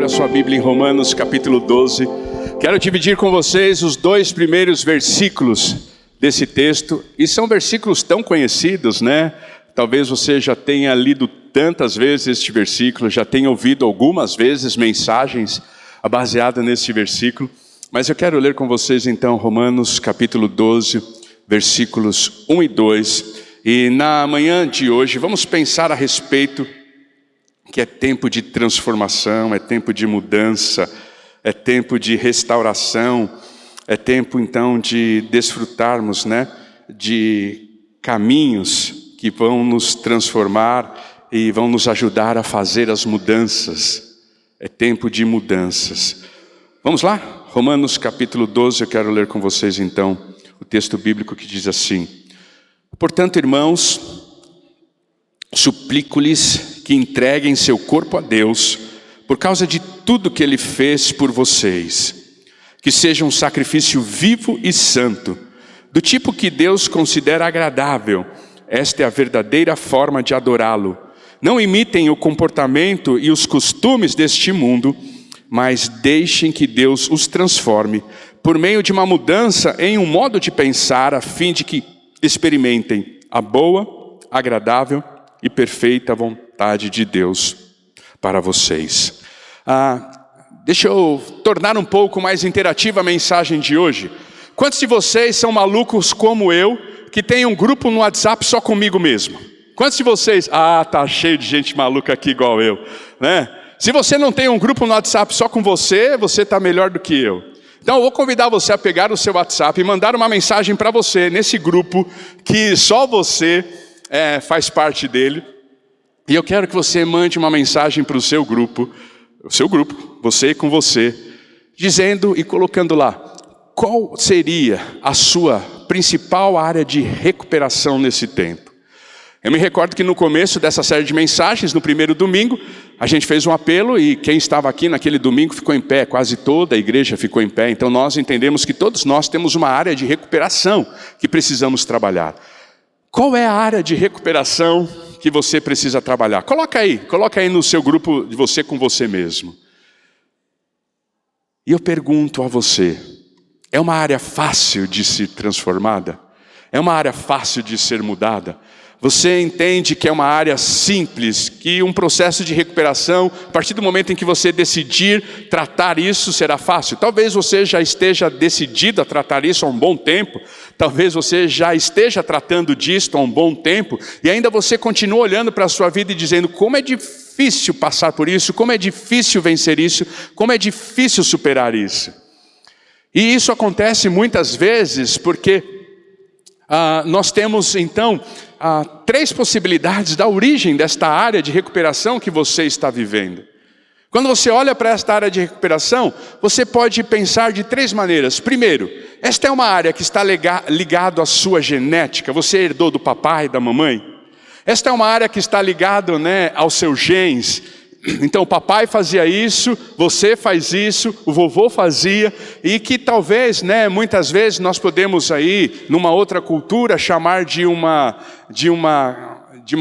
Abra sua Bíblia em Romanos capítulo 12. Quero dividir com vocês os 2 primeiros versículos desse texto. E são versículos tão conhecidos, né? Talvez você já tenha lido tantas vezes este versículo, já tenha ouvido algumas vezes mensagens baseadas nesse versículo. Mas eu quero ler com vocês então Romanos capítulo 12, versículos 1 e 2. E na manhã de hoje vamos pensar a respeito que é tempo de transformação, é tempo de mudança, é tempo de restauração, é tempo então de desfrutarmos, de caminhos que vão nos transformar e vão nos ajudar a fazer as mudanças. É tempo de mudanças. Vamos lá? Romanos capítulo 12, eu quero ler com vocês então o texto bíblico que diz assim: portanto, irmãos, suplico-lhes que entreguem seu corpo a Deus, por causa de tudo que Ele fez por vocês, que seja um sacrifício vivo e santo, do tipo que Deus considera agradável. Esta é a verdadeira forma de adorá-lo. Não imitem o comportamento e os costumes deste mundo, mas deixem que Deus os transforme, por meio de uma mudança em um modo de pensar, a fim de que experimentem a boa, agradável e perfeita vontade de Deus para vocês. Deixa eu tornar um pouco mais interativa a mensagem de hoje. Quantos de vocês são malucos como eu, que tem um grupo no WhatsApp só comigo mesmo? Quantos de vocês? Tá cheio de gente maluca aqui igual eu, né? Se você não tem um grupo no WhatsApp só com você, você está melhor do que eu. Então eu vou convidar você a pegar o seu WhatsApp e mandar uma mensagem para você, nesse grupo, que só você faz parte dele. E eu quero que você mande uma mensagem para o seu grupo, você com você, dizendo e colocando lá, qual seria a sua principal área de recuperação nesse tempo. Eu me recordo que no começo dessa série de mensagens, no primeiro domingo, a gente fez um apelo e quem estava aqui naquele domingo ficou em pé, quase toda a igreja ficou em pé. Então nós entendemos que todos nós temos uma área de recuperação que precisamos trabalhar. Qual é a área de recuperação que você precisa trabalhar? Coloca aí no seu grupo de você com você mesmo. E eu pergunto a você, é uma área fácil de ser transformada? É uma área fácil de ser mudada? Você entende que é uma área simples, que um processo de recuperação, a partir do momento em que você decidir tratar isso, será fácil? Talvez você já esteja decidido a tratar isso há um bom tempo, talvez você já esteja tratando disso há um bom tempo, e ainda você continua olhando para a sua vida e dizendo, como é difícil passar por isso, como é difícil vencer isso, como é difícil superar isso. E isso acontece muitas vezes porque nós temos então 3 possibilidades da origem desta área de recuperação que você está vivendo. Quando você olha para esta área de recuperação, você pode pensar de 3 maneiras. Primeiro, esta é uma área que está ligada à sua genética, você herdou do papai e da mamãe. Esta é uma área que está ligada, aos seus genes. Então o papai fazia isso, você faz isso, o vovô fazia, e que talvez, muitas vezes nós podemos aí, numa outra cultura, chamar de uma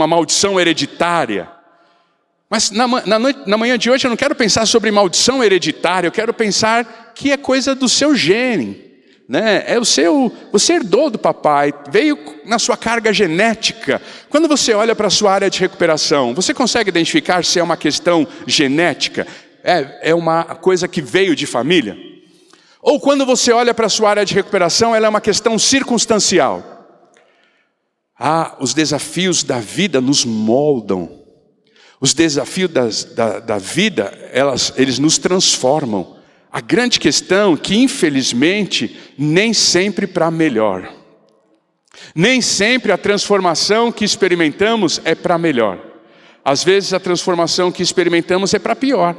maldição hereditária. Mas na manhã de hoje eu não quero pensar sobre maldição hereditária, eu quero pensar que é coisa do seu gene. Você herdou do papai, veio na sua carga genética. Quando você olha para a sua área de recuperação, você consegue identificar se é uma questão genética? É uma coisa que veio de família? Ou quando você olha para a sua área de recuperação, ela é uma questão circunstancial? Os desafios da vida nos moldam. Os desafios da vida, eles nos transformam. A grande questão é que, infelizmente, nem sempre para melhor. Nem sempre a transformação que experimentamos é para melhor. Às vezes a transformação que experimentamos é para pior.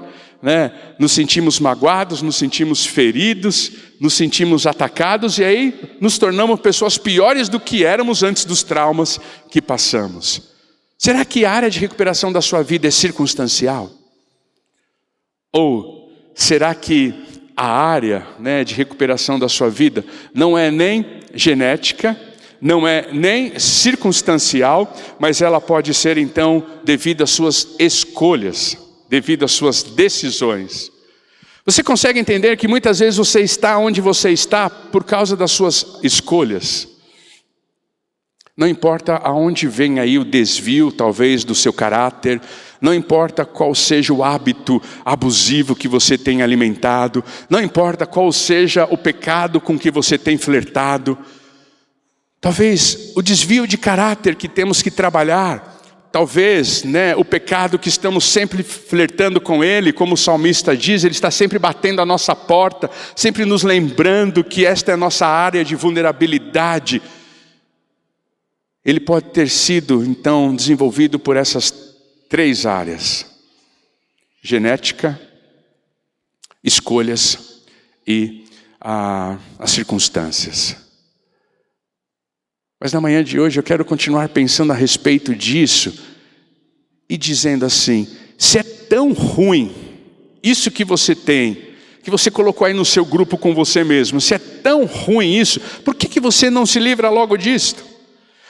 Nos sentimos magoados, nos sentimos feridos, nos sentimos atacados e aí nos tornamos pessoas piores do que éramos antes dos traumas que passamos. Será que a área de recuperação da sua vida é circunstancial? Ou será que a área de recuperação da sua vida não é nem genética, não é nem circunstancial, mas ela pode ser então devido às suas escolhas. devido às suas decisões. Você consegue entender que muitas vezes você está onde você está por causa das suas escolhas? Não importa aonde vem aí o desvio, talvez, do seu caráter, não importa qual seja o hábito abusivo que você tem alimentado, não importa qual seja o pecado com que você tem flertado, talvez o desvio de caráter que temos que trabalhar, talvez, o pecado que estamos sempre flertando com ele, como o salmista diz, ele está sempre batendo a nossa porta, sempre nos lembrando que esta é a nossa área de vulnerabilidade. Ele pode ter sido, então, desenvolvido por essas 3 áreas: genética, escolhas e as circunstâncias. Mas na manhã de hoje eu quero continuar pensando a respeito disso e dizendo assim: se é tão ruim isso que você tem, que você colocou aí no seu grupo com você mesmo, se é tão ruim isso, por que você não se livra logo disto?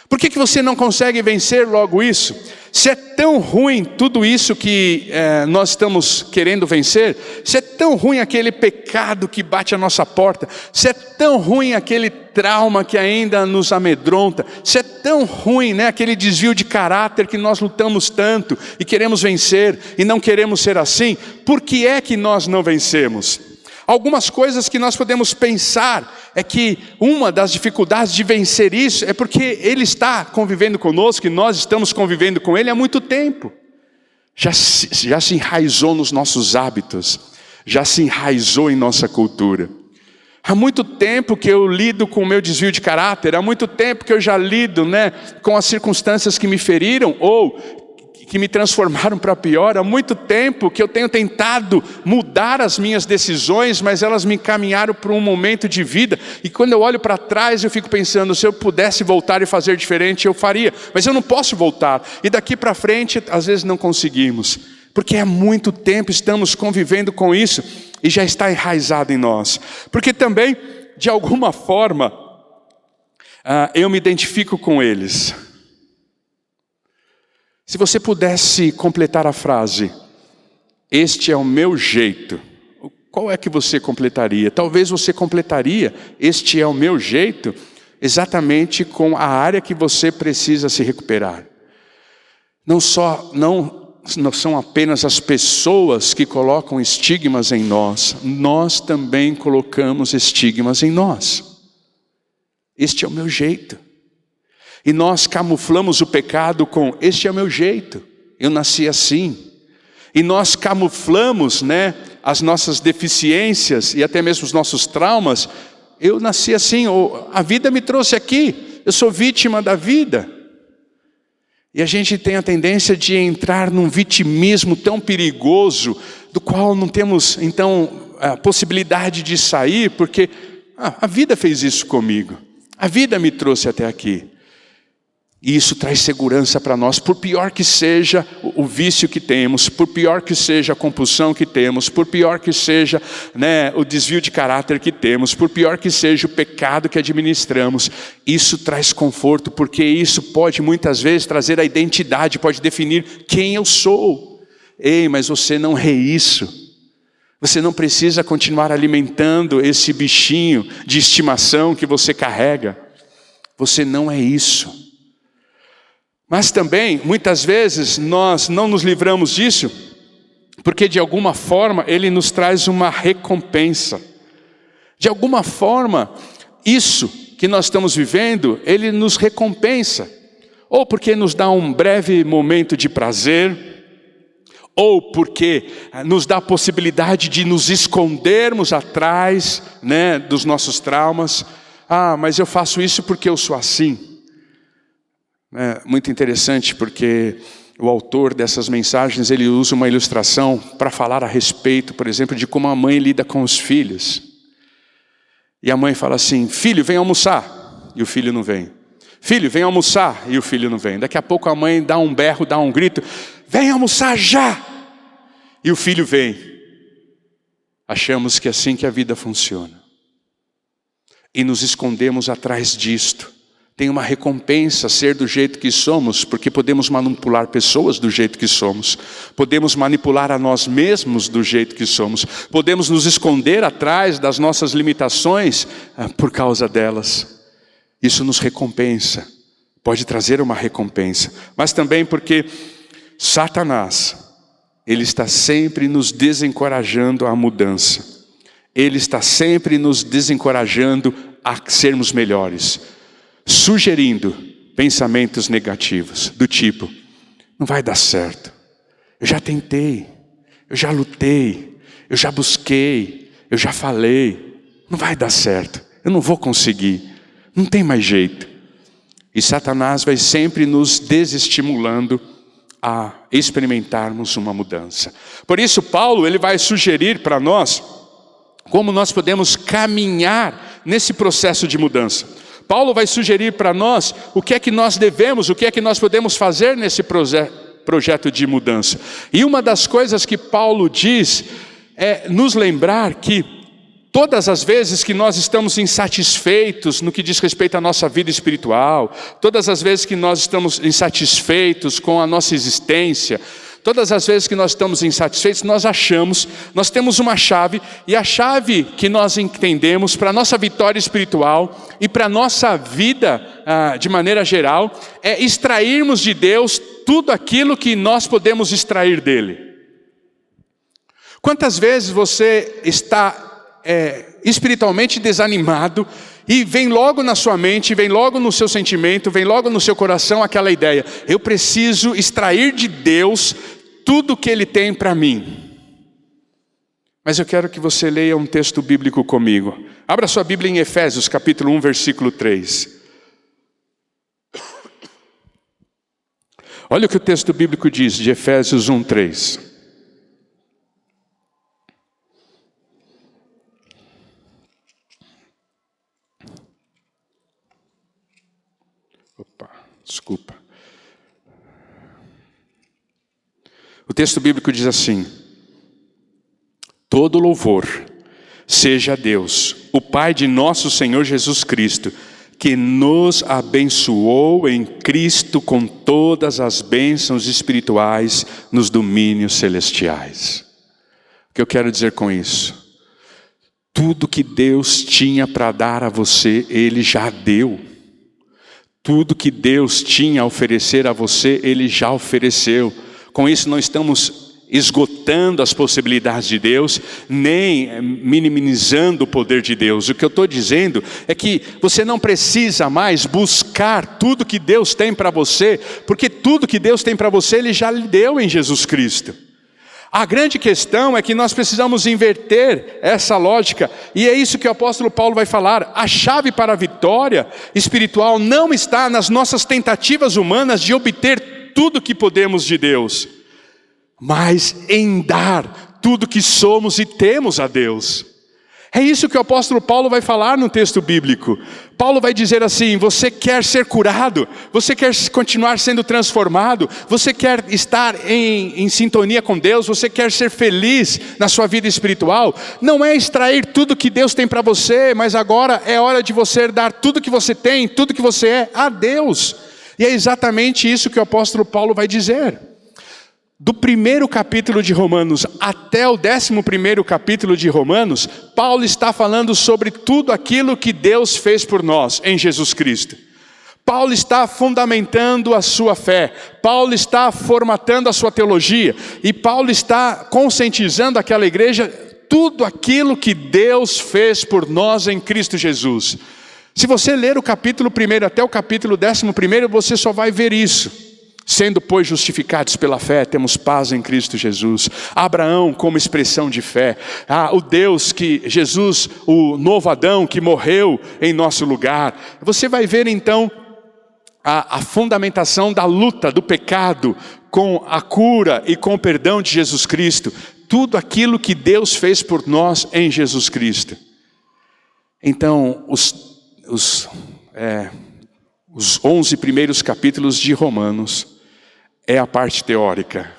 Por que você não consegue vencer logo isso? Se é tão ruim tudo isso que nós estamos querendo vencer, se é tão ruim aquele pecado que bate a nossa porta, se é tão ruim aquele trauma que ainda nos amedronta, se é tão ruim, aquele desvio de caráter que nós lutamos tanto e queremos vencer e não queremos ser assim, por que é que nós não vencemos? Algumas coisas que nós podemos pensar é que uma das dificuldades de vencer isso é porque Ele está convivendo conosco e nós estamos convivendo com Ele há muito tempo. Já se enraizou nos nossos hábitos, já se enraizou em nossa cultura. Há muito tempo que eu lido com o meu desvio de caráter, há muito tempo que eu já lido com as circunstâncias que me feriram ou que me transformaram para pior. Há muito tempo que eu tenho tentado mudar as minhas decisões, mas elas me encaminharam para um momento de vida, e quando eu olho para trás eu fico pensando, se eu pudesse voltar e fazer diferente eu faria, mas eu não posso voltar, e daqui para frente às vezes não conseguimos, porque há muito tempo estamos convivendo com isso, e já está enraizado em nós, porque também de alguma forma eu me identifico com eles. Se você pudesse completar a frase, este é o meu jeito, qual é que você completaria? Talvez você completaria, este é o meu jeito, exatamente com a área que você precisa se recuperar. Não são apenas as pessoas que colocam estigmas em nós também colocamos estigmas em nós. Este é o meu jeito. E nós camuflamos o pecado com, este é o meu jeito, eu nasci assim. E nós camuflamos as nossas deficiências e até mesmo os nossos traumas. Eu nasci assim, ou a vida me trouxe aqui, eu sou vítima da vida. E a gente tem a tendência de entrar num vitimismo tão perigoso, do qual não temos então a possibilidade de sair, porque a vida fez isso comigo, a vida me trouxe até aqui. E isso traz segurança para nós, por pior que seja o vício que temos, por pior que seja a compulsão que temos, por pior que seja o desvio de caráter que temos, por pior que seja o pecado que administramos, isso traz conforto, porque isso pode muitas vezes trazer a identidade, pode definir quem eu sou. Ei, mas você não é isso. Você não precisa continuar alimentando esse bichinho de estimação que você carrega. Você não é isso. Mas também, muitas vezes, nós não nos livramos disso, porque de alguma forma Ele nos traz uma recompensa. De alguma forma, isso que nós estamos vivendo, Ele nos recompensa. Ou porque nos dá um breve momento de prazer, ou porque nos dá a possibilidade de nos escondermos atrás dos nossos traumas. Mas eu faço isso porque eu sou assim. É muito interessante porque o autor dessas mensagens, ele usa uma ilustração para falar a respeito, por exemplo, de como a mãe lida com os filhos. E a mãe fala assim, filho, vem almoçar, e o filho não vem. Filho, vem almoçar, e o filho não vem. Daqui a pouco a mãe dá um berro, dá um grito, vem almoçar já! E o filho vem. Achamos que é assim que a vida funciona. E nos escondemos atrás disto, tem uma recompensa ser do jeito que somos, porque podemos manipular pessoas do jeito que somos, podemos manipular a nós mesmos do jeito que somos, podemos nos esconder atrás das nossas limitações por causa delas. Isso nos recompensa, pode trazer uma recompensa, mas também porque Satanás, ele está sempre nos desencorajando à mudança, ele está sempre nos desencorajando a sermos melhores, sugerindo pensamentos negativos, do tipo, não vai dar certo, eu já tentei, eu já lutei, eu já busquei, eu já falei, não vai dar certo, eu não vou conseguir, não tem mais jeito. E Satanás vai sempre nos desestimulando a experimentarmos uma mudança. Por isso Paulo, ele vai sugerir para nós como nós podemos caminhar nesse processo de mudança. Paulo vai sugerir para nós o que é que nós devemos, o que é que nós podemos fazer nesse projeto de mudança. E uma das coisas que Paulo diz é nos lembrar que todas as vezes que nós estamos insatisfeitos no que diz respeito à nossa vida espiritual, todas as vezes que nós estamos insatisfeitos com a nossa existência, todas as vezes que nós estamos insatisfeitos, nós temos uma chave, e a chave que nós entendemos para a nossa vitória espiritual e para a nossa vida de maneira geral, é extrairmos de Deus tudo aquilo que nós podemos extrair dele. Quantas vezes você está espiritualmente desanimado, e vem logo na sua mente, vem logo no seu sentimento, vem logo no seu coração aquela ideia, eu preciso extrair de Deus tudo que Ele tem para mim. Mas eu quero que você leia um texto bíblico comigo. Abra sua Bíblia em Efésios capítulo 1, versículo 3. Olha o que o texto bíblico diz de Efésios 1, 3. Desculpa. O texto bíblico diz assim: todo louvor seja a Deus, o Pai de nosso Senhor Jesus Cristo, que nos abençoou em Cristo com todas as bênçãos espirituais nos domínios celestiais. O que eu quero dizer com isso? Tudo que Deus tinha para dar a você, Ele já deu. Tudo que Deus tinha a oferecer a você, Ele já ofereceu. Com isso não estamos esgotando as possibilidades de Deus, nem minimizando o poder de Deus. O que eu estou dizendo é que você não precisa mais buscar tudo que Deus tem para você, porque tudo que Deus tem para você, Ele já lhe deu em Jesus Cristo. A grande questão é que nós precisamos inverter essa lógica, e é isso que o apóstolo Paulo vai falar. A chave para a vitória espiritual não está nas nossas tentativas humanas de obter tudo que podemos de Deus, mas em dar tudo que somos e temos a Deus. É isso que o apóstolo Paulo vai falar no texto bíblico. Paulo vai dizer assim: você quer ser curado, você quer continuar sendo transformado, você quer estar em sintonia com Deus, você quer ser feliz na sua vida espiritual. Não é extrair tudo que Deus tem para você, mas agora é hora de você dar tudo que você tem, tudo que você é a Deus. E é exatamente isso que o apóstolo Paulo vai dizer. Do primeiro capítulo de Romanos até o 11º capítulo de Romanos, Paulo está falando sobre tudo aquilo que Deus fez por nós em Jesus Cristo. Paulo está fundamentando a sua fé, Paulo está formatando a sua teologia, e Paulo está conscientizando aquela igreja tudo aquilo que Deus fez por nós em Cristo Jesus. Se você ler o capítulo 1 até o capítulo 11, você só vai ver isso. Sendo, pois, justificados pela fé, temos paz em Cristo Jesus. Abraão como expressão de fé. O Deus que, Jesus, o novo Adão que morreu em nosso lugar. Você vai ver então a fundamentação da luta do pecado com a cura e com o perdão de Jesus Cristo. Tudo aquilo que Deus fez por nós em Jesus Cristo. Então, os 11 primeiros capítulos de Romanos é a parte teórica.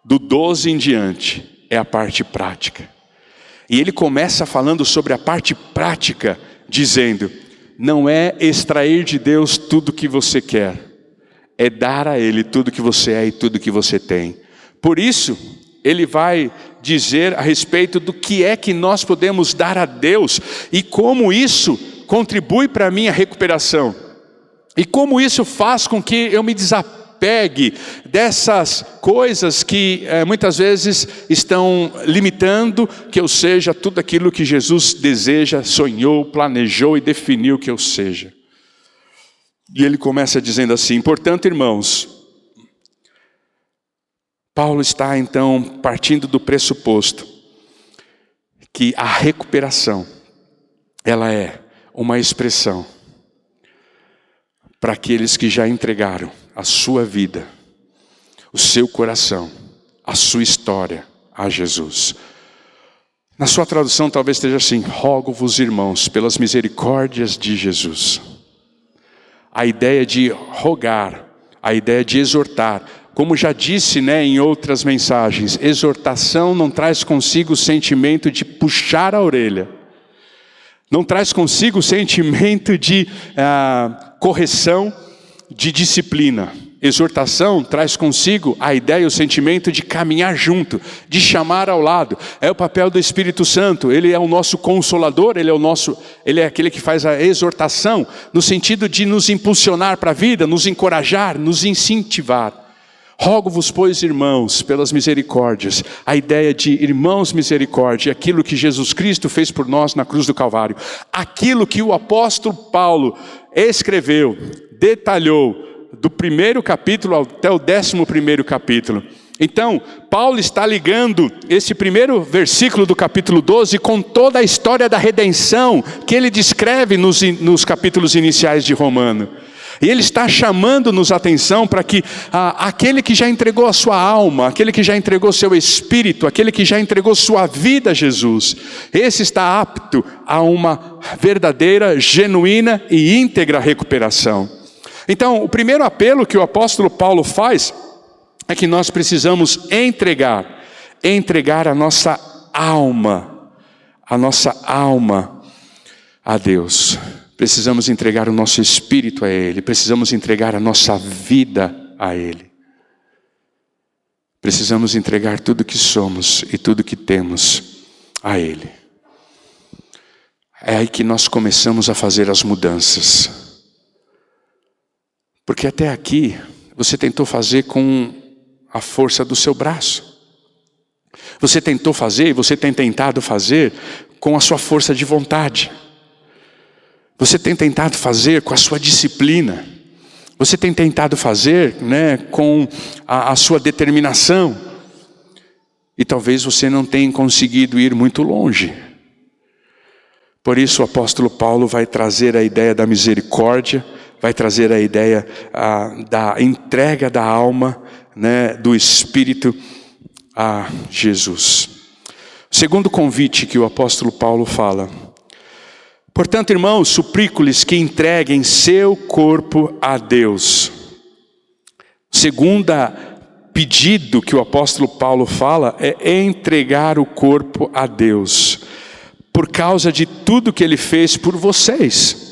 Do 12 em diante é a parte prática. E ele começa falando sobre a parte prática, dizendo: não é extrair de Deus tudo que você quer, é dar a Ele tudo que você é e tudo que você tem. Por isso, Ele vai dizer a respeito do que é que nós podemos dar a Deus e como isso contribui para a minha recuperação. E como isso faz com que eu me desapegue dessas coisas que muitas vezes estão limitando que eu seja tudo aquilo que Jesus deseja, sonhou, planejou e definiu que eu seja. E ele começa dizendo assim: portanto, irmãos, Paulo está então partindo do pressuposto que a recuperação, ela é uma expressão para aqueles que já entregaram a sua vida, o seu coração, a sua história a Jesus. Na sua tradução talvez esteja assim: rogo-vos, irmãos, pelas misericórdias de Jesus. A ideia de rogar, a ideia de exortar, como já disse, em outras mensagens, exortação não traz consigo o sentimento de puxar a orelha, não traz consigo o sentimento de correção, de disciplina. Exortação traz consigo a ideia e o sentimento de caminhar junto, de chamar ao lado. É o papel do Espírito Santo. Ele é o nosso consolador, ele é aquele que faz a exortação, no sentido de nos impulsionar para a vida, nos encorajar, nos incentivar. Rogo-vos, pois, irmãos, pelas misericórdias. A ideia de irmãos misericórdia, aquilo que Jesus Cristo fez por nós na cruz do Calvário. Aquilo que o apóstolo Paulo escreveu, detalhou, do primeiro capítulo até o 11º capítulo. Então, Paulo está ligando esse primeiro versículo do capítulo 12 com toda a história da redenção que ele descreve nos capítulos iniciais de Romano. E ele está chamando-nos a atenção para que aquele que já entregou a sua alma, aquele que já entregou seu espírito, aquele que já entregou sua vida a Jesus, esse está apto a uma verdadeira, genuína e íntegra recuperação. Então, o primeiro apelo que o apóstolo Paulo faz é que nós precisamos entregar a nossa alma a Deus. Precisamos entregar o nosso espírito a Ele, precisamos entregar a nossa vida a Ele. Precisamos entregar tudo que somos e tudo que temos a Ele. É aí que nós começamos a fazer as mudanças. Porque até aqui, você tentou fazer com a força do seu braço. Você tentou fazer e você tem tentado fazer com a sua força de vontade. Você tem tentado fazer com a sua disciplina. Você tem tentado fazer com a sua determinação. E talvez você não tenha conseguido ir muito longe. Por isso o apóstolo Paulo vai trazer a ideia da misericórdia, vai trazer a ideia da entrega da alma, do Espírito a Jesus. O segundo convite que o apóstolo Paulo fala: portanto, irmãos, suplico-lhes que entreguem seu corpo a Deus. O segundo pedido que o apóstolo Paulo fala é entregar o corpo a Deus, por causa de tudo que Ele fez por vocês.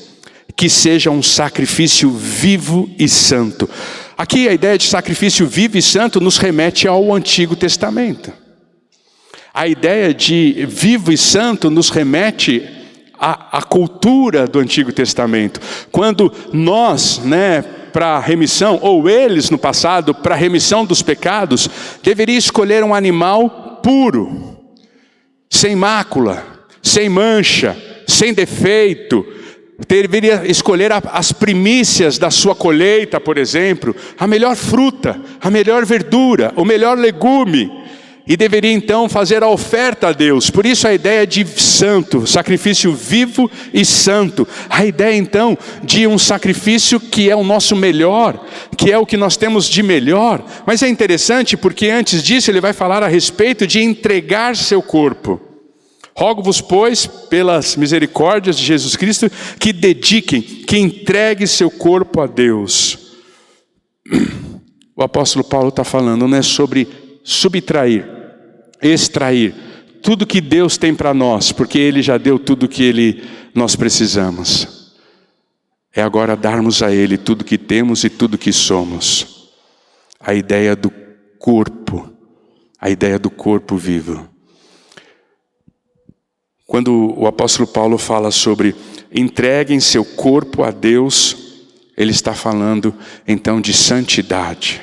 Que seja um sacrifício vivo e santo. Aqui a ideia de sacrifício vivo e santo nos remete ao Antigo Testamento. A ideia de vivo e santo nos remete à cultura do Antigo Testamento. Quando nós, para remissão, ou eles no passado, para remissão dos pecados, deveriam escolher um animal puro, sem mácula, sem mancha, sem defeito. Deveria escolher as primícias da sua colheita, por exemplo, a melhor fruta, a melhor verdura, o melhor legume, e deveria então fazer a oferta a Deus. Por isso a ideia de santo, sacrifício vivo e santo, a ideia então de um sacrifício que é o nosso melhor, que é o que nós temos de melhor. Mas é interessante porque antes disso ele vai falar a respeito de entregar seu corpo. Rogo-vos, pois, pelas misericórdias de Jesus Cristo, que dediquem, que entreguem seu corpo a Deus. O apóstolo Paulo está falando, não é sobre subtrair, extrair tudo que Deus tem para nós, porque Ele já deu tudo que nós precisamos. é agora darmos a Ele tudo que temos e tudo que somos. A ideia do corpo, a ideia do corpo vivo. Quando o apóstolo Paulo fala sobre entreguem seu corpo a Deus, ele está falando então de santidade.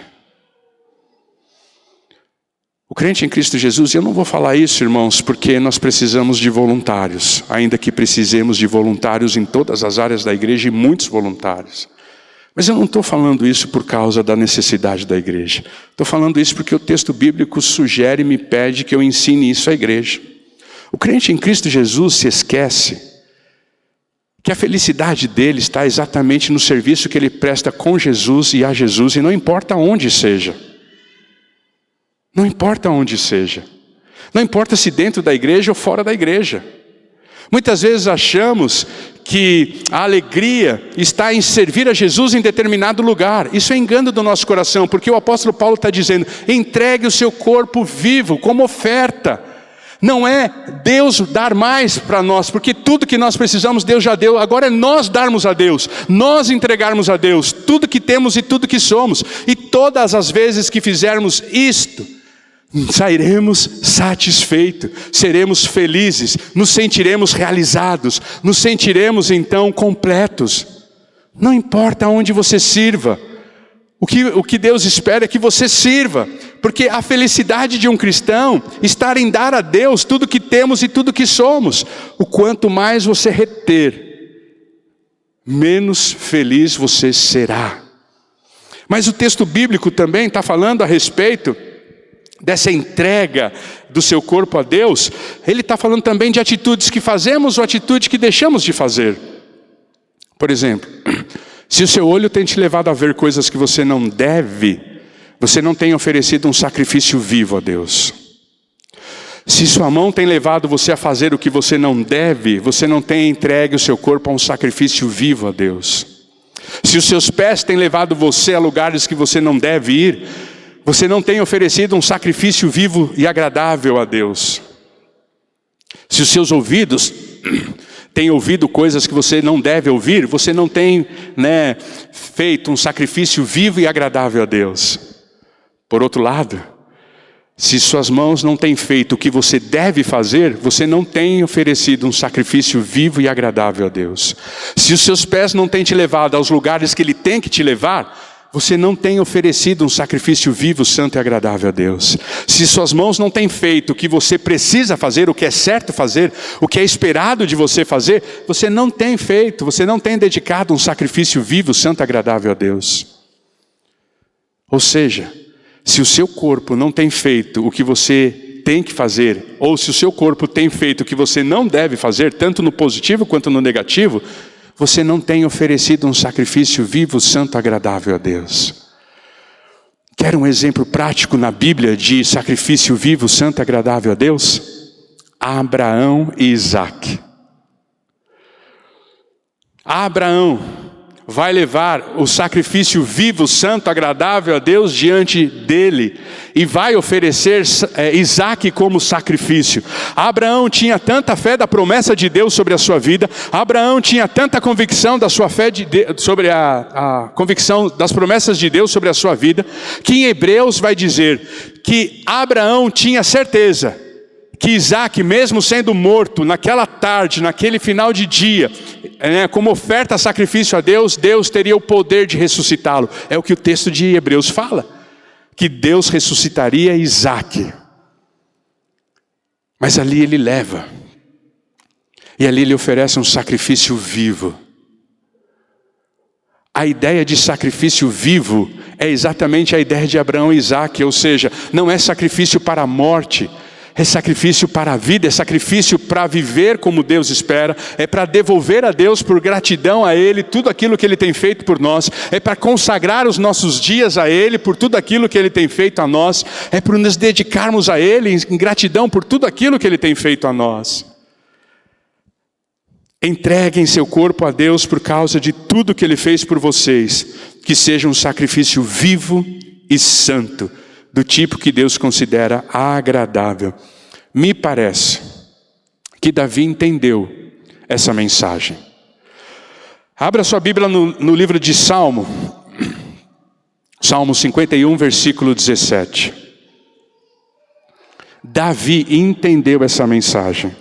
O crente em Cristo Jesus, eu não vou falar isso, irmãos, porque nós precisamos de voluntários, ainda que precisemos de voluntários em todas as áreas da igreja e muitos voluntários. Mas eu não estou falando isso por causa da necessidade da igreja. Estou falando isso porque o texto bíblico sugere e me pede que eu ensine isso à igreja. O crente em Cristo Jesus se esquece que a felicidade dele está exatamente no serviço que ele presta com Jesus e a Jesus, e não importa onde seja. Não importa onde seja. Não importa se dentro da igreja ou fora da igreja. Muitas vezes achamos que a alegria está em servir a Jesus em determinado lugar. Isso é engano do nosso coração, porque o apóstolo Paulo está dizendo, entregue o seu corpo vivo como oferta. Não é Deus dar mais para nós, porque tudo que nós precisamos Deus já deu. Agora é nós darmos a Deus, nós entregarmos a Deus tudo que temos e tudo que somos. E todas as vezes que fizermos isto, sairemos satisfeitos, seremos felizes, nos sentiremos realizados, nos sentiremos então completos. Não importa onde você sirva, o que Deus espera é que você sirva, porque a felicidade de um cristão está em dar a Deus tudo que temos e tudo que somos. O quanto mais você reter, menos feliz você será. Mas o texto bíblico também está falando a respeito dessa entrega do seu corpo a Deus. Ele está falando também de atitudes que fazemos ou atitudes que deixamos de fazer. Por exemplo, se o seu olho tem te levado a ver coisas que você não deve, você não tem oferecido um sacrifício vivo a Deus. Se sua mão tem levado você a fazer o que você não deve, você não tem entregue o seu corpo a um sacrifício vivo a Deus. Se os seus pés têm levado você a lugares que você não deve ir, você não tem oferecido um sacrifício vivo e agradável a Deus. Se os seus ouvidos têm ouvido coisas que você não deve ouvir, você não tem feito um sacrifício vivo e agradável a Deus. Por outro lado, se suas mãos não têm feito o que você deve fazer, você não tem oferecido um sacrifício vivo e agradável a Deus. Se os seus pés não têm te levado aos lugares que Ele tem que te levar, você não tem oferecido um sacrifício vivo, santo e agradável a Deus. Se suas mãos não têm feito o que você precisa fazer, o que é certo fazer, o que é esperado de você fazer, você não tem feito, você não tem dedicado um sacrifício vivo, santo e agradável a Deus. Ou seja, se o seu corpo não tem feito o que você tem que fazer, ou se o seu corpo tem feito o que você não deve fazer, tanto no positivo quanto no negativo, você não tem oferecido um sacrifício vivo, santo, agradável a Deus. Quer um exemplo prático na Bíblia de sacrifício vivo, santo, agradável a Deus? Abraão e Isaque. Abraão vai levar o sacrifício vivo, santo, agradável a Deus diante dele e vai oferecer Isaque como sacrifício. Abraão tinha tanta fé da promessa de Deus sobre a sua vida, Abraão tinha tanta convicção da sua fé sobre a convicção das promessas de Deus sobre a sua vida, que em Hebreus vai dizer que Abraão tinha certeza que Isaque, mesmo sendo morto naquela tarde, naquele final de dia, como oferta sacrifício a Deus, Deus teria o poder de ressuscitá-lo. É o que o texto de Hebreus fala, que Deus ressuscitaria Isaque. Mas ali ele leva, e ali ele oferece um sacrifício vivo. A ideia de sacrifício vivo é exatamente a ideia de Abraão e Isaque, ou seja, não é sacrifício para a morte, é sacrifício para a vida, é sacrifício para viver como Deus espera, é para devolver a Deus por gratidão a Ele, tudo aquilo que Ele tem feito por nós, é para consagrar os nossos dias a Ele, por tudo aquilo que Ele tem feito a nós, é para nos dedicarmos a Ele em gratidão por tudo aquilo que Ele tem feito a nós. Entreguem seu corpo a Deus por causa de tudo que Ele fez por vocês, que seja um sacrifício vivo e santo, do tipo que Deus considera agradável. Me parece que Davi entendeu essa mensagem. Abra sua Bíblia no livro de Salmo 51, versículo 17. Davi entendeu essa mensagem.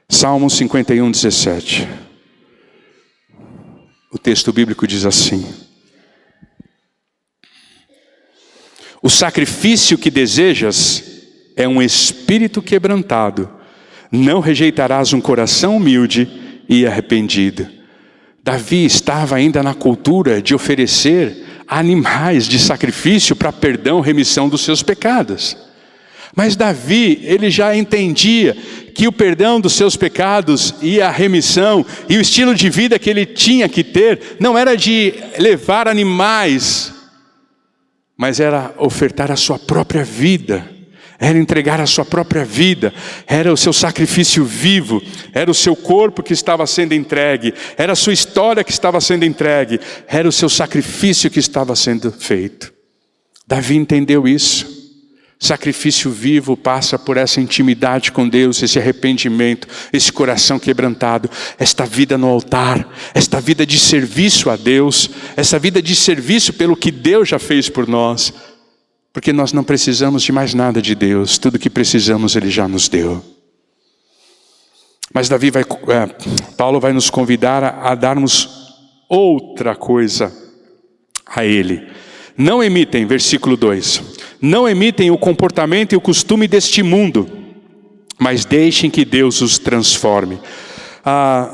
Salmo 51, 17. O texto bíblico diz assim: o sacrifício que desejas é um espírito quebrantado. Não rejeitarás um coração humilde e arrependido. Davi estava ainda na cultura de oferecer animais de sacrifício para perdão, remissão dos seus pecados. Mas Davi, ele já entendia que o perdão dos seus pecados e a remissão e o estilo de vida que ele tinha que ter não era de levar animais, mas era ofertar a sua própria vida, era entregar a sua própria vida, era o seu sacrifício vivo, era o seu corpo que estava sendo entregue, era a sua história que estava sendo entregue, era o seu sacrifício que estava sendo feito. Davi entendeu isso. Sacrifício vivo passa por essa intimidade com Deus, esse arrependimento, esse coração quebrantado, esta vida no altar, esta vida de serviço a Deus, essa vida de serviço pelo que Deus já fez por nós, porque nós não precisamos de mais nada de Deus, tudo que precisamos Ele já nos deu. Mas Paulo vai nos convidar a darmos outra coisa a Ele. Não imitem, versículo 2, não imitem o comportamento e o costume deste mundo, mas deixem que Deus os transforme.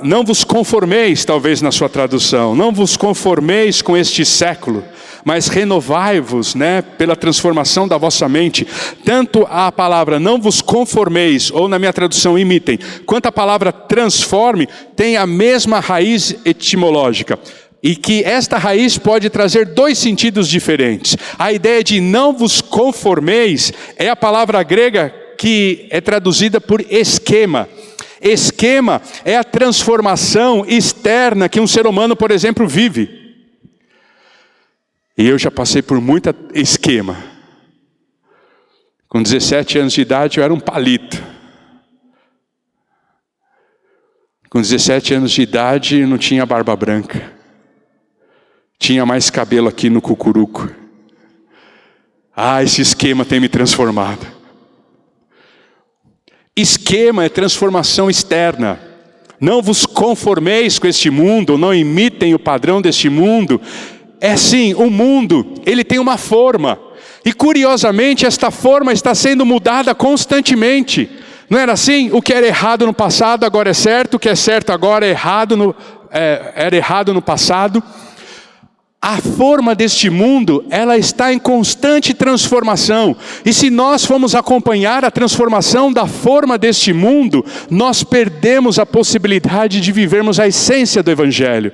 Não vos conformeis, talvez na sua tradução, não vos conformeis com este século, mas renovai-vos, pela transformação da vossa mente. Tanto a palavra não vos conformeis, ou na minha tradução imitem, quanto a palavra transforme, tem a mesma raiz etimológica. E que esta raiz pode trazer dois sentidos diferentes. A ideia de não vos conformeis é a palavra grega que é traduzida por esquema. Esquema é a transformação externa que um ser humano, por exemplo, vive. E eu já passei por muita esquema. Com 17 anos de idade eu era um palito. Com 17 anos de idade eu não tinha barba branca. Tinha mais cabelo aqui no cucuruco. Esse esquema tem me transformado. Esquema é transformação externa. Não vos conformeis com este mundo, não imitem o padrão deste mundo. É assim, o mundo, ele tem uma forma. E curiosamente, esta forma está sendo mudada constantemente. Não era assim? O que era errado no passado agora é certo, o que é certo agora é errado era errado no passado. A forma deste mundo, ela está em constante transformação. E se nós formos acompanhar a transformação da forma deste mundo, nós perdemos a possibilidade de vivermos a essência do Evangelho.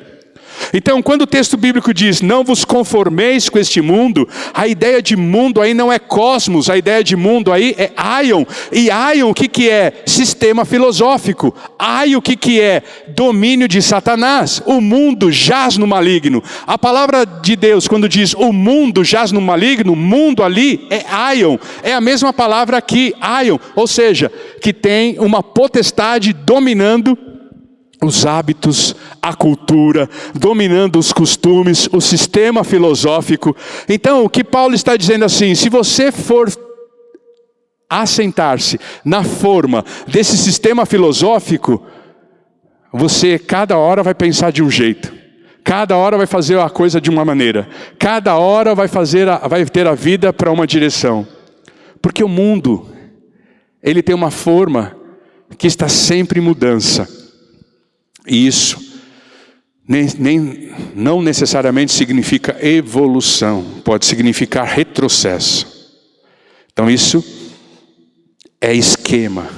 Então, quando o texto bíblico diz, não vos conformeis com este mundo, a ideia de mundo aí não é cosmos, a ideia de mundo aí é aion. E aion, o que é? Sistema filosófico. Aion, o que é? Domínio de Satanás. O mundo jaz no maligno. A palavra de Deus, quando diz o mundo jaz no maligno, mundo ali é aion. É a mesma palavra aqui, aion. Ou seja, que tem uma potestade dominando os hábitos, a cultura, dominando os costumes, o sistema filosófico. Então, o que Paulo está dizendo assim, se você for assentar-se na forma desse sistema filosófico, você cada hora vai pensar de um jeito. Cada hora vai fazer a coisa de uma maneira. Cada hora vai ter a vida para uma direção. Porque o mundo, ele tem uma forma que está sempre em mudança. E isso não necessariamente significa evolução, pode significar retrocesso. Então isso é esquema,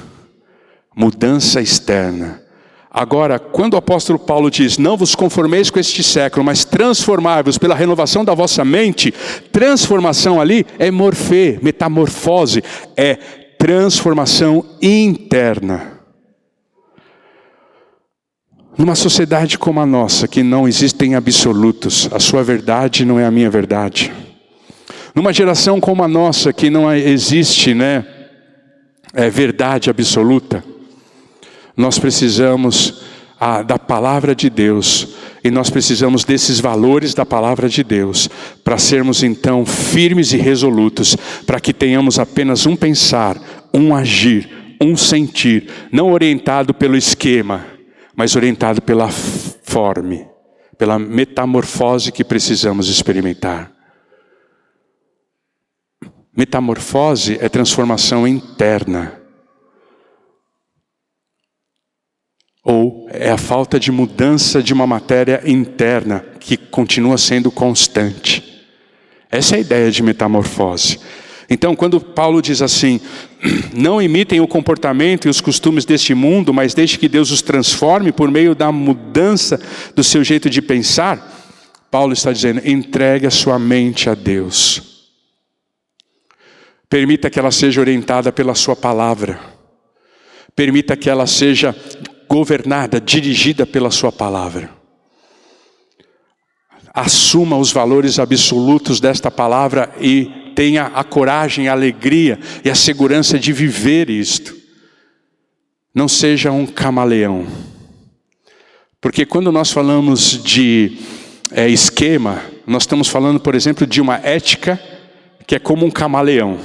mudança externa. Agora, quando o apóstolo Paulo diz, não vos conformeis com este século, mas transformai-vos pela renovação da vossa mente, transformação ali é metamorfose, é transformação interna. Numa sociedade como a nossa, que não existem absolutos, a sua verdade não é a minha verdade. Numa geração como a nossa, que não existe, verdade absoluta, nós precisamos da palavra de Deus. E nós precisamos desses valores da palavra de Deus para sermos então firmes e resolutos, para que tenhamos apenas um pensar, um agir, um sentir, não orientado pelo esquema, mas orientado pela forma, pela metamorfose que precisamos experimentar. Metamorfose é transformação interna. Ou é a falta de mudança de uma matéria interna que continua sendo constante. Essa é a ideia de metamorfose. Então, quando Paulo diz assim, não imitem o comportamento e os costumes deste mundo, mas deixe que Deus os transforme por meio da mudança do seu jeito de pensar, Paulo está dizendo, entregue a sua mente a Deus. Permita que ela seja orientada pela sua palavra. Permita que ela seja governada, dirigida pela sua palavra. Assuma os valores absolutos desta palavra e tenha a coragem, a alegria e a segurança de viver isto. Não seja um camaleão. Porque quando nós falamos de esquema, nós estamos falando, por exemplo, de uma ética que é como um camaleão.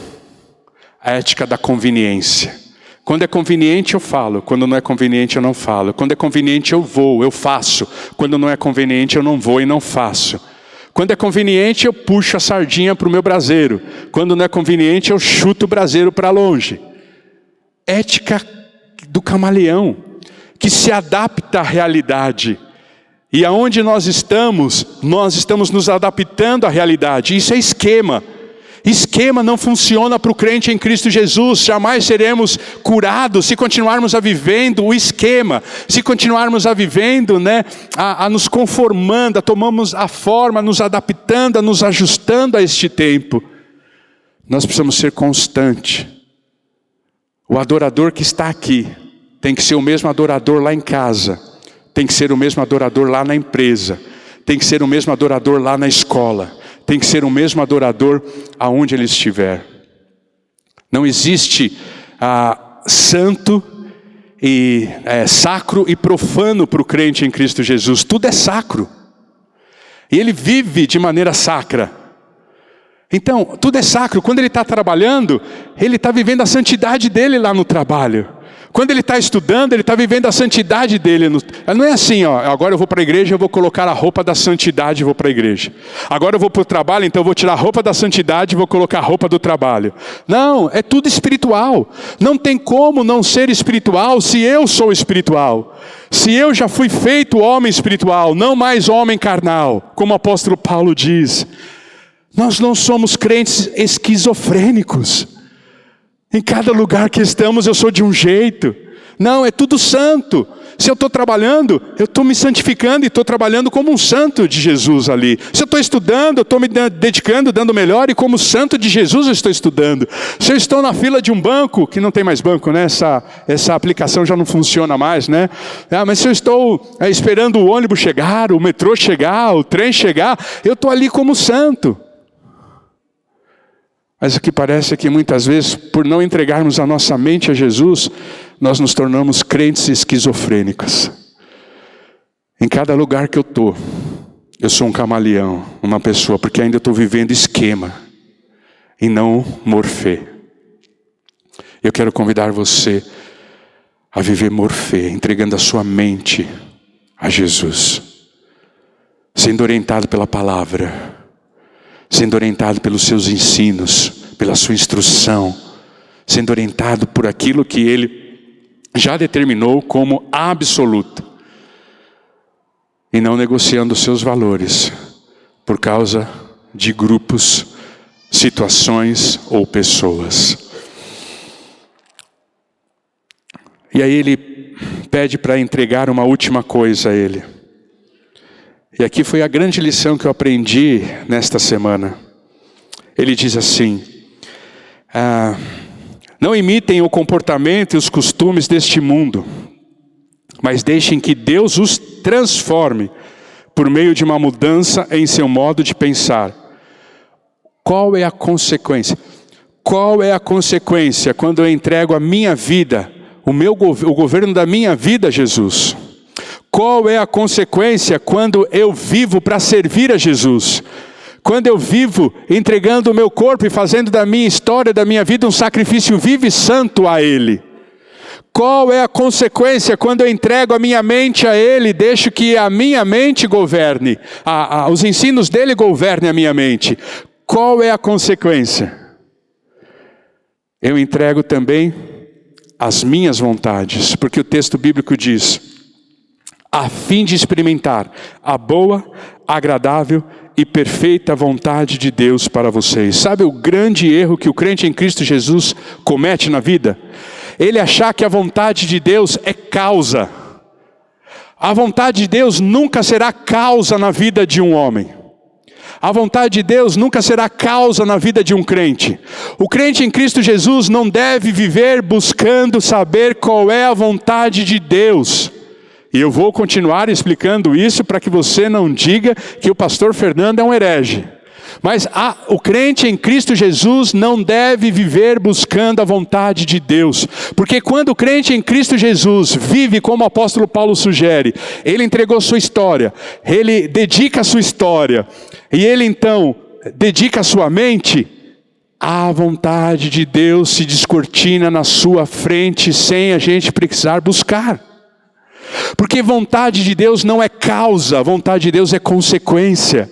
A ética da conveniência. Quando é conveniente eu falo, quando não é conveniente eu não falo. Quando é conveniente eu vou, eu faço. Quando não é conveniente eu não vou e não faço. Quando é conveniente eu puxo a sardinha para o meu braseiro. Quando não é conveniente eu chuto o braseiro para longe. Ética do camaleão, que se adapta à realidade. E aonde nós estamos nos adaptando à realidade. Isso é esquema. Esquema não funciona para o crente em Cristo Jesus. Jamais seremos curados se continuarmos a vivendo o esquema. Se continuarmos a vivendo, a nos conformando, a tomamos a forma, nos adaptando, a nos ajustando a este tempo. Nós precisamos ser constantes. O adorador que está aqui tem que ser o mesmo adorador lá em casa. Tem que ser o mesmo adorador lá na empresa. Tem que ser o mesmo adorador lá na escola. Tem que ser o mesmo adorador aonde ele estiver. Não existe santo e sacro e profano para o crente em Cristo Jesus. Tudo é sacro. E ele vive de maneira sacra. Então, tudo é sacro. Quando ele está trabalhando, ele está vivendo a santidade dele lá no trabalho. Quando ele está estudando, ele está vivendo a santidade dele. Não é assim, agora eu vou para a igreja, eu vou colocar a roupa da santidade e vou para a igreja. Agora eu vou para o trabalho, então eu vou tirar a roupa da santidade e vou colocar a roupa do trabalho. Não, é tudo espiritual. Não tem como não ser espiritual se eu sou espiritual. Se eu já fui feito homem espiritual, não mais homem carnal, como o apóstolo Paulo diz. Nós não somos crentes esquizofrênicos. Em cada lugar que estamos eu sou de um jeito. Não, é tudo santo. Se eu estou trabalhando, eu estou me santificando e estou trabalhando como um santo de Jesus ali. Se eu estou estudando, eu estou me dedicando, dando melhor e como santo de Jesus eu estou estudando. Se eu estou na fila de um banco, que não tem mais banco, essa aplicação já não funciona mais, mas se eu estou esperando o ônibus chegar, o metrô chegar, o trem chegar, eu estou ali como santo. Mas o que parece é que muitas vezes, por não entregarmos a nossa mente a Jesus, nós nos tornamos crentes esquizofrênicos. Em cada lugar que eu estou, eu sou um camaleão, uma pessoa, porque ainda estou vivendo esquema e não morfê. Eu quero convidar você a viver morfê, entregando a sua mente a Jesus, sendo orientado pela palavra, sendo orientado pelos seus ensinos, pela sua instrução, sendo orientado por aquilo que Ele já determinou como absoluto, e não negociando os seus valores por causa de grupos, situações ou pessoas. E aí ele pede para entregar uma última coisa a Ele. E aqui foi a grande lição que eu aprendi nesta semana. Ele diz assim, não imitem o comportamento e os costumes deste mundo, mas deixem que Deus os transforme por meio de uma mudança em seu modo de pensar. Qual é a consequência? Qual é a consequência quando eu entrego a minha vida, o governo da minha vida a Jesus? Qual é a consequência quando eu vivo para servir a Jesus? Quando eu vivo entregando o meu corpo e fazendo da minha história, da minha vida, um sacrifício vivo e santo a Ele? Qual é a consequência quando eu entrego a minha mente a Ele, deixo que a minha mente governe, os ensinos dEle governem a minha mente? Qual é a consequência? Eu entrego também as minhas vontades, porque o texto bíblico diz, a fim de experimentar a boa, agradável e perfeita vontade de Deus para vocês. Sabe o grande erro que o crente em Cristo Jesus comete na vida? Ele achar que a vontade de Deus é causa. A vontade de Deus nunca será causa na vida de um homem. A vontade de Deus nunca será causa na vida de um crente. O crente em Cristo Jesus não deve viver buscando saber qual é a vontade de Deus. E eu vou continuar explicando isso para que você não diga que o pastor Fernando é um herege. Mas o crente em Cristo Jesus não deve viver buscando a vontade de Deus. Porque quando o crente em Cristo Jesus vive como o apóstolo Paulo sugere, ele entregou sua história, ele dedica a sua história, e ele então dedica a sua mente, a vontade de Deus se descortina na sua frente sem a gente precisar buscar. Porque vontade de Deus não é causa, vontade de Deus é consequência.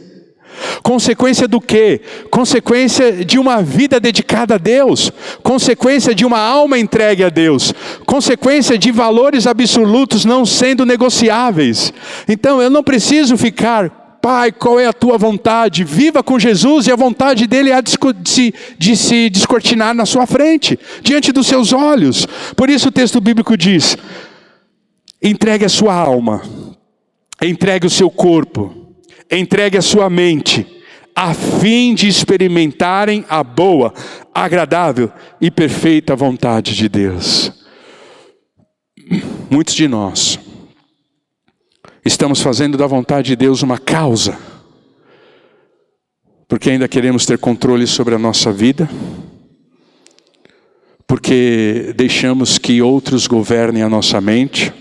Consequência do quê? Consequência de uma vida dedicada a Deus. Consequência de uma alma entregue a Deus. Consequência de valores absolutos não sendo negociáveis. Então eu não preciso ficar, Pai, qual é a tua vontade? Viva com Jesus e a vontade dele há de se descortinar na sua frente, diante dos seus olhos. Por isso o texto bíblico diz, entregue a sua alma, entregue o seu corpo, entregue a sua mente, a fim de experimentarem a boa, agradável e perfeita vontade de Deus. Muitos de nós estamos fazendo da vontade de Deus uma causa, porque ainda queremos ter controle sobre a nossa vida, porque deixamos que outros governem a nossa mente,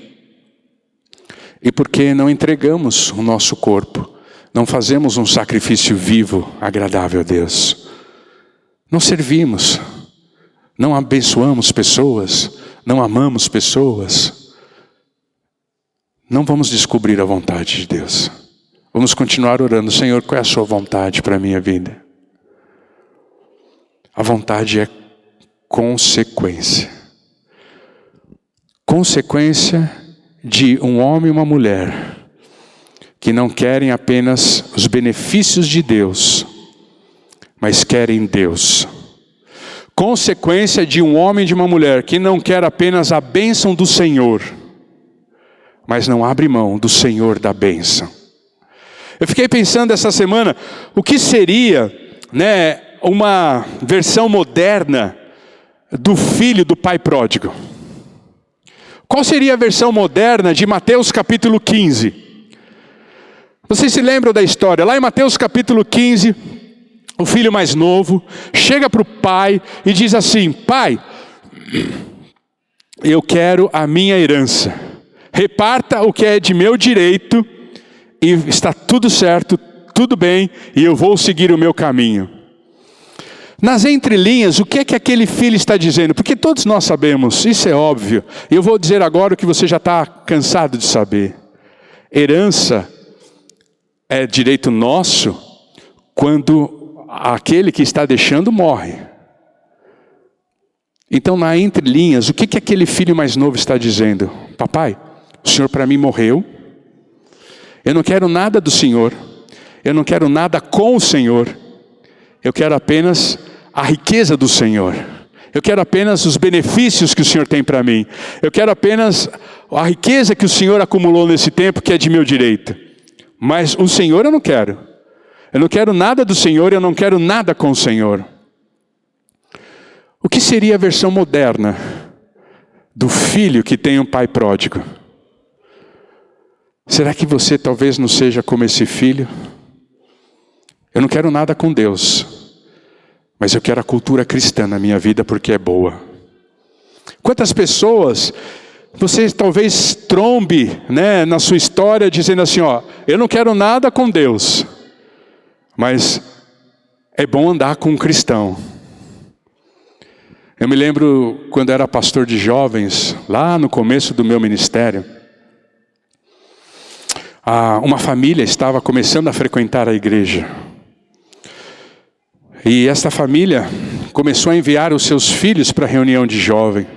e porque não entregamos o nosso corpo, não fazemos um sacrifício vivo, agradável a Deus. Não servimos, não abençoamos pessoas, não amamos pessoas. Não vamos descobrir a vontade de Deus. Vamos continuar orando, Senhor, qual é a sua vontade para a minha vida? A vontade é consequência. Consequência de um homem e uma mulher que não querem apenas os benefícios de Deus, mas querem Deus. Consequência de um homem e de uma mulher que não quer apenas a bênção do Senhor, mas não abre mão do Senhor da bênção. Eu fiquei pensando essa semana, o que seria, uma versão moderna do filho do pai pródigo? Qual seria a versão moderna de Mateus capítulo 15? Vocês se lembram da história? Lá em Mateus capítulo 15, o filho mais novo chega para o pai e diz assim, pai, eu quero a minha herança. Reparta o que é de meu direito e está tudo certo, tudo bem, e eu vou seguir o meu caminho. Nas entrelinhas, o que é que aquele filho está dizendo? Porque todos nós sabemos, isso é óbvio. E eu vou dizer agora o que você já está cansado de saber. Herança é direito nosso quando aquele que está deixando morre. Então, na entrelinhas, o que que aquele filho mais novo está dizendo? Papai, o Senhor para mim morreu. Eu não quero nada do Senhor. Eu não quero nada com o Senhor. Eu quero apenas a riqueza do Senhor. Eu quero apenas os benefícios que o Senhor tem para mim. Eu quero apenas a riqueza que o Senhor acumulou nesse tempo, que é de meu direito. Mas o Senhor eu não quero. Eu não quero nada do Senhor, eu não quero nada com o Senhor. O que seria a versão moderna do filho que tem um pai pródigo? Será que você talvez não seja como esse filho? Eu não quero nada com Deus, mas eu quero a cultura cristã na minha vida porque é boa. Quantas pessoas Você talvez trombe, né, na sua história dizendo assim, ó, eu não quero nada com Deus, mas é bom andar com um cristão. Eu me lembro quando eu era pastor de jovens, lá no começo do meu ministério, uma família estava começando a frequentar a igreja. E esta família começou a enviar os seus filhos para a reunião de jovem.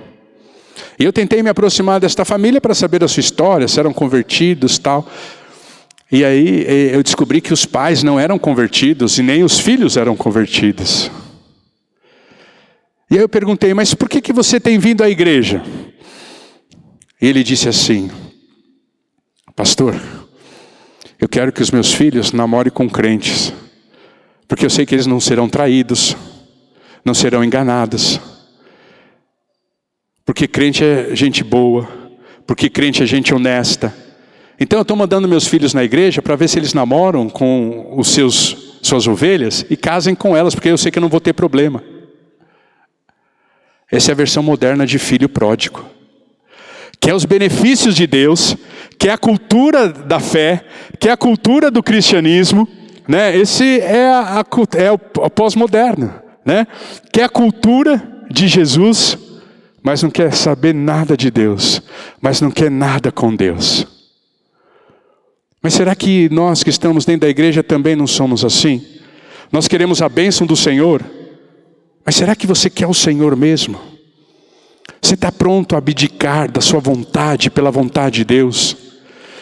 E eu tentei me aproximar desta família para saber da sua história, se eram convertidos e tal. E aí eu descobri que os pais não eram convertidos e nem os filhos eram convertidos. E aí eu perguntei, mas por que você tem vindo à igreja? E ele disse assim, pastor, eu quero que os meus filhos namorem com crentes, porque eu sei que eles não serão traídos, não serão enganados, porque crente é gente boa, porque crente é gente honesta. Então eu estou mandando meus filhos na igreja para ver se eles namoram com suas ovelhas e casem com elas, porque eu sei que eu não vou ter problema. Essa é a versão moderna de filho pródigo. Que é os benefícios de Deus, que é a cultura da fé, que é a cultura do cristianismo, né? Esse é o pós-moderno, né? Que é a cultura de Jesus, mas não quer saber nada de Deus, mas não quer nada com Deus. Mas será que nós que estamos dentro da igreja também não somos assim? Nós queremos a bênção do Senhor, mas será que você quer o Senhor mesmo? Você está pronto a abdicar da sua vontade pela vontade de Deus?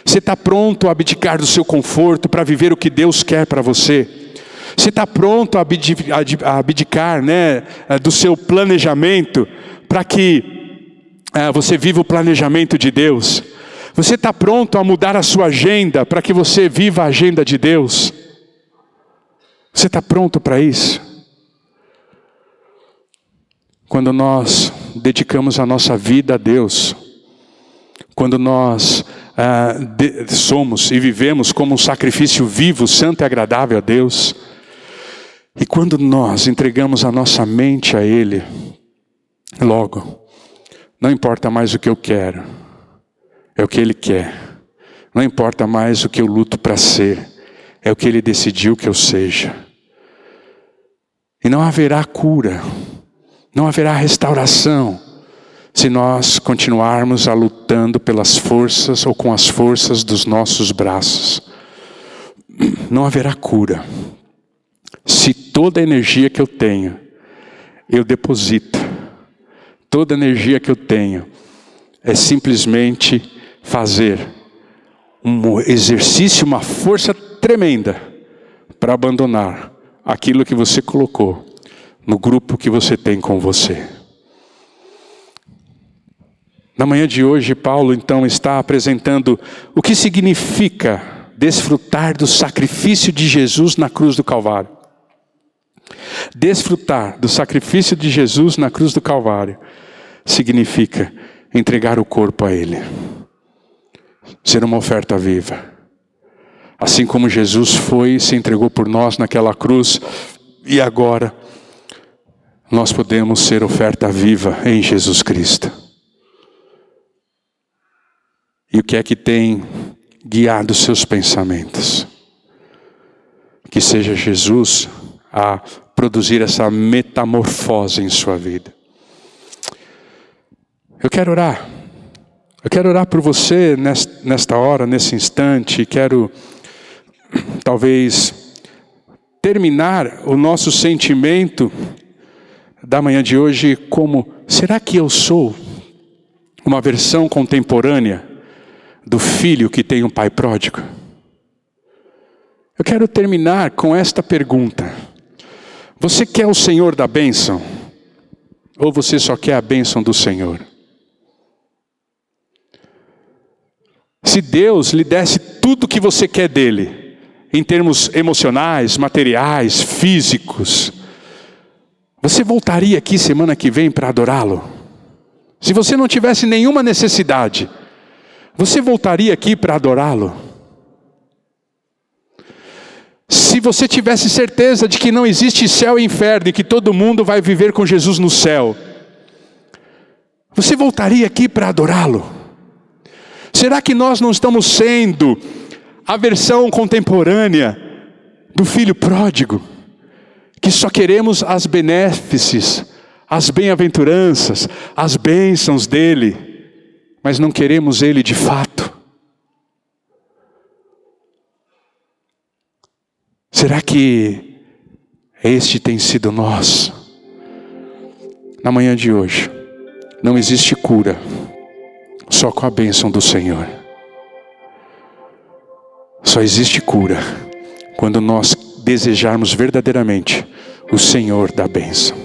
Você está pronto a abdicar do seu conforto para viver o que Deus quer para você? Você está pronto a abdicar, né, do seu planejamento para que você viva o planejamento de Deus? Você está pronto a mudar a sua agenda para que você viva a agenda de Deus? Você está pronto para isso? Quando nós dedicamos a nossa vida a Deus, quando nós somos e vivemos como um sacrifício vivo, santo e agradável a Deus, e quando nós entregamos a nossa mente a Ele, logo, não importa mais o que eu quero, é o que Ele quer. Não importa mais o que eu luto para ser, é o que Ele decidiu que eu seja. E não haverá cura, não haverá restauração, se nós continuarmos a lutando pelas forças ou com as forças dos nossos braços. Não haverá cura, se toda a energia que eu tenho, eu deposito. Toda a energia que eu tenho é simplesmente fazer um exercício, uma força tremenda para abandonar aquilo que você colocou no grupo que você tem com você. Na manhã de hoje, Paulo então está apresentando o que significa desfrutar do sacrifício de Jesus na cruz do Calvário. Desfrutar do sacrifício de Jesus na cruz do Calvário significa entregar o corpo a Ele, ser uma oferta viva. Assim como Jesus foi e se entregou por nós naquela cruz, e agora nós podemos ser oferta viva em Jesus Cristo. E o que é que tem guiado seus pensamentos? Que seja Jesus a produzir essa metamorfose em sua vida. Eu quero orar. Eu quero orar por você nesta hora, nesse instante. Quero, talvez, terminar o nosso sentimento da manhã de hoje como: será que eu sou uma versão contemporânea do filho que tem um pai pródigo? Eu quero terminar com esta pergunta: você quer o Senhor da bênção? Ou você só quer a bênção do Senhor? Se Deus lhe desse tudo o que você quer dele, em termos emocionais, materiais, físicos, você voltaria aqui semana que vem para adorá-lo? Se você não tivesse nenhuma necessidade, você voltaria aqui para adorá-lo? Se você tivesse certeza de que não existe céu e inferno e que todo mundo vai viver com Jesus no céu, você voltaria aqui para adorá-lo? Será que nós não estamos sendo a versão contemporânea do filho pródigo? Que só queremos as benéfices, as bem-aventuranças, as bênçãos dele, mas não queremos ele de fato. Será que este tem sido nós? Na manhã de hoje, não existe cura, só com a bênção do Senhor. Só existe cura quando nós desejarmos verdadeiramente o Senhor da bênção.